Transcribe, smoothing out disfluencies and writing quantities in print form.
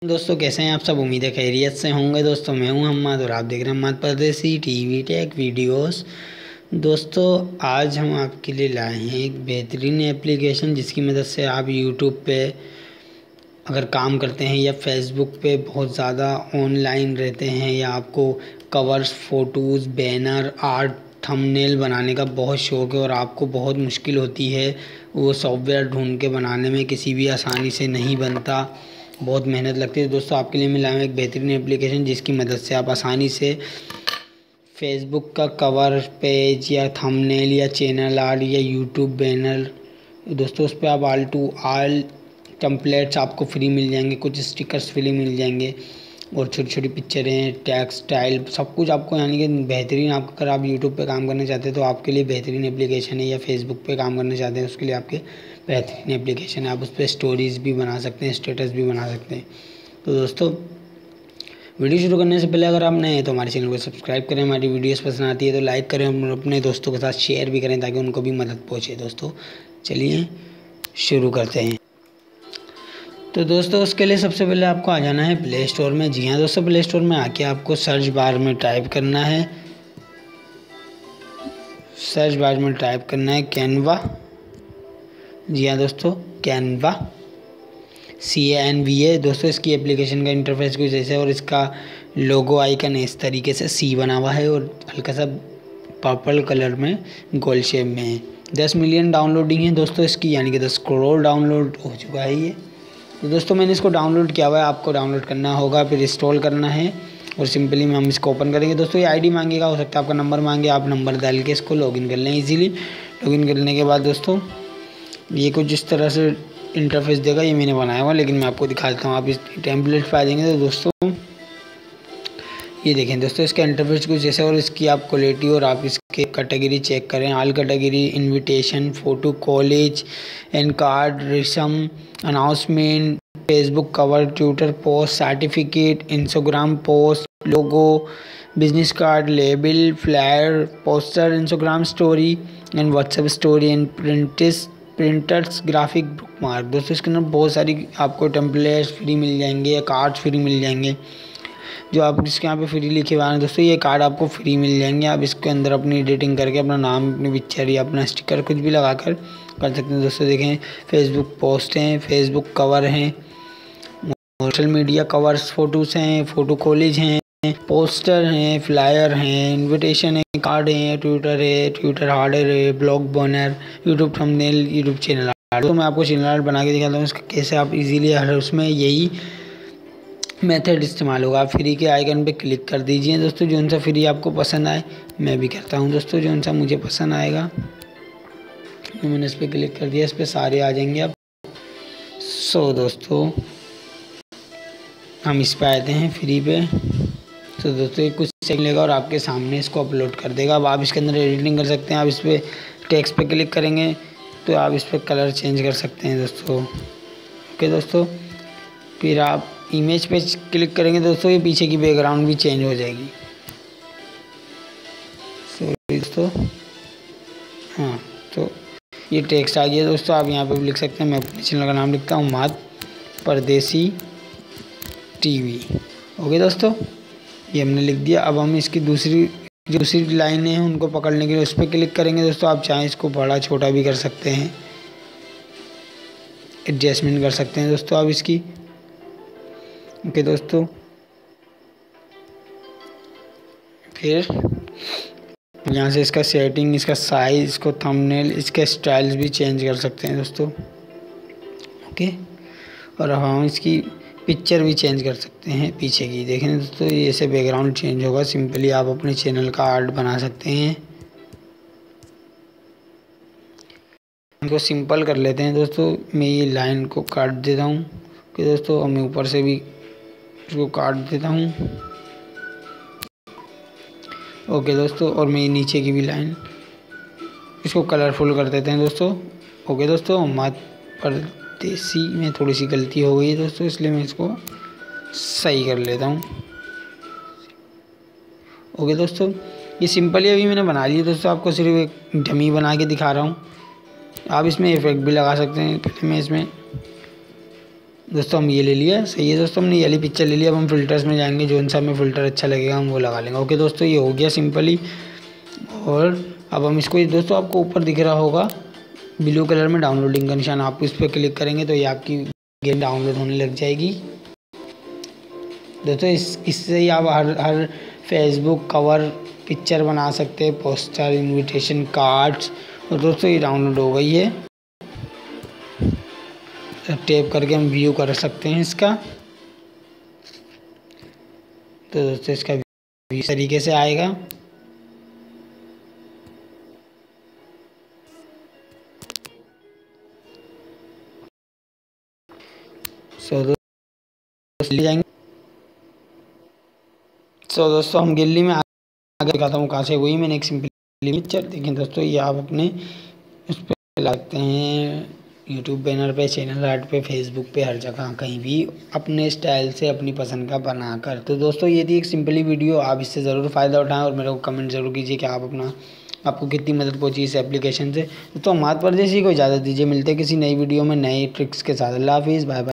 दोस्तों कैसे हैं आप सब। उम्मीद है खैरियत से होंगे। दोस्तों मैं हूं हम्मद और आप देख रहे हैं हम्मद परदेसी टीवी टेक वीडियोस। दोस्तों आज हम आपके लिए लाए हैं एक बेहतरीन एप्लीकेशन जिसकी मदद से आप यूट्यूब पे अगर काम करते हैं या फेसबुक पे बहुत ज़्यादा ऑनलाइन रहते हैं या आपको covers, photos, banner, art, thumbnail बनाने का बहुत शौक़ है और आपको बहुत मुश्किल होती है वो सॉफ्टवेयर ढूंढ के बनाने में, किसी भी आसानी से नहीं बनता, बहुत मेहनत लगती है। दोस्तों आपके लिए मैं लाया हूं एक बेहतरीन एप्लीकेशन जिसकी मदद से आप आसानी से फेसबुक का कवर पेज या थंबनेल या चैनल आर्ट या यूट्यूब बैनर, दोस्तों उस पर आप ऑल टू ऑल टेम्पलेट्स आपको फ्री मिल जाएंगे, कुछ स्टिकर्स फ्री मिल जाएंगे और छोटी छोटी पिक्चरें, टेक्स्ट, स्टाइल, सब कुछ आपको, यानी कि बेहतरीन। आप अगर आप यूट्यूब पे काम करना चाहते हैं तो आपके लिए बेहतरीन एप्लीकेशन है, या फेसबुक पे काम करना चाहते हैं उसके लिए आपके बेहतरीन एप्लीकेशन है। आप उस पर स्टोरीज़ भी बना सकते हैं, स्टेटस भी बना सकते हैं। तो दोस्तों वीडियो शुरू करने से पहले अगर आप नए हैं तो हमारे चैनल को सब्सक्राइब करें, हमारी वीडियोस पसंद आती है तो लाइक करें और अपने दोस्तों के साथ शेयर भी करें ताकि उनको भी मदद पहुँचे। दोस्तों चलिए शुरू करते हैं। तो दोस्तों उसके लिए सबसे पहले आपको आ जाना है प्ले स्टोर में। जी हाँ दोस्तों, प्ले स्टोर में आके आपको सर्च बार में टाइप करना है, कैनवा। जी हाँ दोस्तों, कैनवा, CANVA। दोस्तों इसकी एप्लीकेशन का इंटरफेस कुछ जैसे, और इसका लोगो आइकन इस तरीके से सी बना हुआ है और हल्का सा पर्पल कलर में गोल शेप में है। 10 मिलियन डाउनलोडिंग है दोस्तों इसकी, यानी कि 10 करोड़ डाउनलोड हो चुका है ये। तो दोस्तों मैंने इसको डाउनलोड किया हुआ है, आपको डाउनलोड करना होगा, फिर इंस्टॉल करना है और सिंपली में हम इसको ओपन करेंगे। दोस्तों ये आईडी मांगेगा, हो सकता है आपका नंबर मांगे, आप नंबर डाल के इसको लॉगिन कर लें इजीली। लॉगिन करने के बाद दोस्तों ये कुछ इस तरह से इंटरफेस देगा। ये मैंने बनाया हुआ लेकिन मैं आपको दिखा देता हूँ। आप इस टेम्पलेट पे आ जाएंगे तो दोस्तों ये देखें दोस्तों इसका इंटरफेस कुछ जैसे, और इसकी आप क्वालिटी और आप इसके कैटेगरी चेक करें। All category, invitation, photo, collage and card, resume, announcement, Facebook cover, Twitter post, certificate, Instagram post, logo, business card, label, flyer, poster, Instagram story and WhatsApp story and printers, graphic, bookmark. दोस्तों इसके अंदर बहुत सारी आपको templates free मिल जाएंगे या cards free मिल जाएंगे जो आप इसके यहाँ पे फ्री लिखे हुए हैं। दोस्तों ये कार्ड आपको फ्री मिल जाएंगे, आप इसके अंदर अपनी एडिटिंग करके अपना नाम, अपनी पिक्चर या अपना स्टिकर कुछ भी लगा कर सकते हैं। दोस्तों देखें फेसबुक पोस्ट हैं, फेसबुक कवर हैं, सोशल मीडिया कवर्स, फोटोज़ हैं, फ़ोटो कॉलेज हैं, पोस्टर हैं, फ्लायर हैं, इनविटेशन है, कार्ड है, ट्विटर हार्डर है, blog banner, YouTube thumbnail, YouTube channel art. तो मैं आपको चैनल आर्ट बना के दिखाता हूँ इसका कैसे आप इजीली हर उसमें यही मेथड इस्तेमाल होगा। आप फ्री के आइकन पे क्लिक कर दीजिए दोस्तों, जो सा फ्री आपको पसंद आए। मैं भी करता हूँ दोस्तों, जो सा मुझे पसंद आएगा मैंने इस पर क्लिक कर दिया, इस पर सारे आ जाएंगे आप। सो दोस्तों हम इस पर आते हैं फ्री पे। तो दोस्तों ये कुछ सेकंड लेगा और आपके सामने इसको अपलोड कर देगा। अब आप इसके अंदर एडिटिंग कर सकते हैं। आप इस पर टेक्स्ट पे क्लिक करेंगे तो आप इस पर कलर चेंज कर सकते हैं दोस्तों। ओके दोस्तों, फिर आप इमेज पे क्लिक करेंगे दोस्तों, ये पीछे की बैकग्राउंड भी चेंज हो जाएगी। सॉरी दोस्तों, हाँ तो ये टेक्स्ट आ गया दोस्तों। आप यहाँ पे भी लिख सकते हैं। मैं अपने चैनल का नाम लिखता हूँ हम्मद परदेसी टीवी। ओके दोस्तों, ये हमने लिख दिया। अब हम इसकी दूसरी लाइनें हैं उनको पकड़ने के लिए उस पर क्लिक करेंगे दोस्तों। आप चाहें इसको बड़ा छोटा भी कर सकते हैं, एडजस्टमेंट कर सकते हैं दोस्तों आप इसकी। ओके दोस्तों, फिर यहाँ से इसका सेटिंग, इसका साइज, इसको थंबनेल, इसके स्टाइल्स भी चेंज कर सकते हैं दोस्तों। ओके, और हम इसकी पिक्चर भी चेंज कर सकते हैं पीछे की। देखें दोस्तों ये ऐसे बैकग्राउंड चेंज होगा। सिंपली आप अपने चैनल का आर्ट बना सकते हैं। इनको सिंपल कर लेते हैं दोस्तों। मैं ये लाइन को काट देता हूँ कि दोस्तों मैं ऊपर से भी इसको काट देता हूँ। ओके दोस्तों, और मैं नीचे की भी लाइन इसको कलरफुल कर देते हैं दोस्तों। ओके दोस्तों, हम्मद परदेसी में थोड़ी सी गलती हो गई है दोस्तों, इसलिए मैं इसको सही कर लेता हूँ। ओके दोस्तों, ये सिंपली अभी मैंने बना लिया दोस्तों। आपको सिर्फ एक डमी बना के दिखा रहा हूँ। आप इसमें इफेक्ट भी लगा सकते हैं। पहले मैं इसमें दोस्तों हम ये ले लिया, सही है दोस्तों, हमने ये वाली पिक्चर ले लिया। अब हम फ़िल्टर्स में जाएंगे, जो सा हमें फ़िल्टर अच्छा लगेगा हम वो लगा लेंगे। ओके दोस्तों, ये हो गया सिंपली। और अब हम इसको, दोस्तों आपको ऊपर दिख रहा होगा ब्लू कलर में डाउनलोडिंग का निशान, आप इस पर क्लिक करेंगे तो ये आपकी गेम डाउनलोड होने लग जाएगी। दोस्तों इससे ही आप हर फेसबुक कवर पिक्चर बना सकते हैं, पोस्टर, इनविटेशन कार्ड्स। और दोस्तों ये डाउनलोड हो गई है, टैप करके हम व्यू कर सकते हैं इसका। तो दोस्तों इसका व्यू इस तरीके से आएगा। दोस्तों ले जाएंगे। दोस्तों हम गैलरी में आगे दिखाता हूँ कहाँ से, वही मैंने एक सिंपल पिक्चर देखिए दोस्तों, ये आप अपने उस पर लगाते हैं, यूट्यूब बैनर पे, चैनल आर्ट पे, फेसबुक पे, हर जगह कहीं भी अपने स्टाइल से अपनी पसंद का बनाकर। तो दोस्तों ये थी एक सिंपली वीडियो, आप इससे ज़रूर फ़ायदा उठाएं और मेरे को कमेंट ज़रूर कीजिए कि आपको कितनी मदद पहुंची इस एप्लीकेशन से। तो मात परदेसी को इजाज़त दीजिए, मिलते हैं किसी नई वीडियो में नई ट्रिक्स के साथ। अल्लाह हाफिज़, बाय बाय।